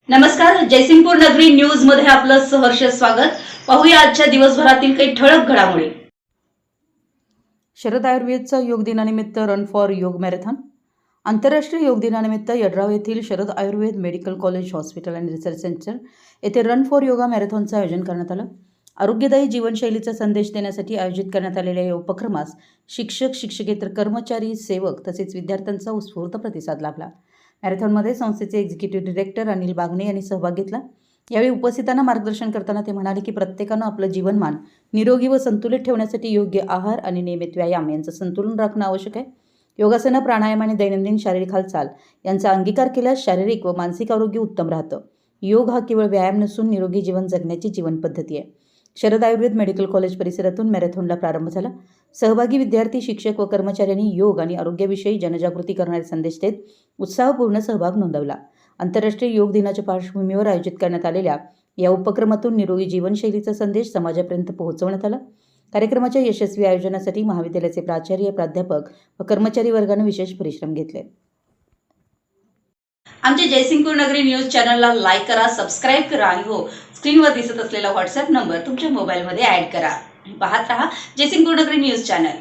नमस्कार, जयसिंगपूर नगरी न्यूज मध्ये आपलं सहर्ष स्वागत। पाहूया आजच्या दिवसभरातील काही ठळक घडामोडी। शरद आयुर्वेदचा योग दिनानिमित्त रन फॉर योग मॅरेथॉन। आंतरराष्ट्रीय योग दिनानिमित्त यड्राव येथील Sharad Ayurveda medical college hospital and research centre येथे रन फॉर योगा मॅरेथॉनचं आयोजन करण्यात आलं। आरोग्यदायी जीवनशैलीचा संदेश देण्यासाठी आयोजित करण्यात आलेल्या या उपक्रमास शिक्षक, शिक्षकेतर कर्मचारी, सेवक तसेच विद्यार्थ्यांचा उत्स्फूर्त प्रतिसाद लाभला। मॅरेथॉनमध्ये संस्थेचे एक्झिक्युटिव्ह डायरेक्टर अनिल बागणे यांनी सहभाग घेतला। यावेळी उपस्थितांना मार्गदर्शन करताना ते म्हणाले की प्रत्येकानं आपलं जीवनमान निरोगी व संतुलित ठेवण्यासाठी योग्य आहार आणि नियमित व्यायाम यांचं संतुलन राखणं आवश्यक आहे। योगासनं, प्राणायाम आणि दैनंदिन शारीरिक हालचाल यांचा अंगीकार केल्यास शारीरिक व मानसिक आरोग्य उत्तम राहतं। योग हा केवळ व्यायाम नसून निरोगी जीवन जगण्याची जीवनपद्धती आहे। शरद आयुर्वेद मेडिकल कॉलेज परिसरातून मॅरेथॉनला प्रारंभ झाला। सहभागी विद्यार्थी, शिक्षक व कर्मचाऱ्यांनी योग आणि आरोग्याविषयी जनजागृती करणारे संदेश देत उत्साहपूर्ण सहभाग नोंदवला। आंतरराष्ट्रीय योग दिनाच्या पार्श्वभूमीवर आयोजित करण्यात आलेल्या या उपक्रमातून निरोगी जीवनशैलीचा संदेश समाजापर्यंत पोहोचवण्यात आला। कार्यक्रमाच्या यशस्वी आयोजनासाठी महाविद्यालयाचे प्राचार्य, प्राध्यापक व कर्मचारी वर्गाने विशेष परिश्रम घेतले। आमच्या जयसिंगपूर नगरी न्यूज चॅनलला लाईक करा, सबस्क्राईब करा आणि हो, स्क्रीनवर दिसत असलेला व्हॉट्सअप नंबर तुमच्या मोबाईलमध्ये ॲड करा। पाहत रहा जयसिंगपूर नगरी न्यूज चॅनल।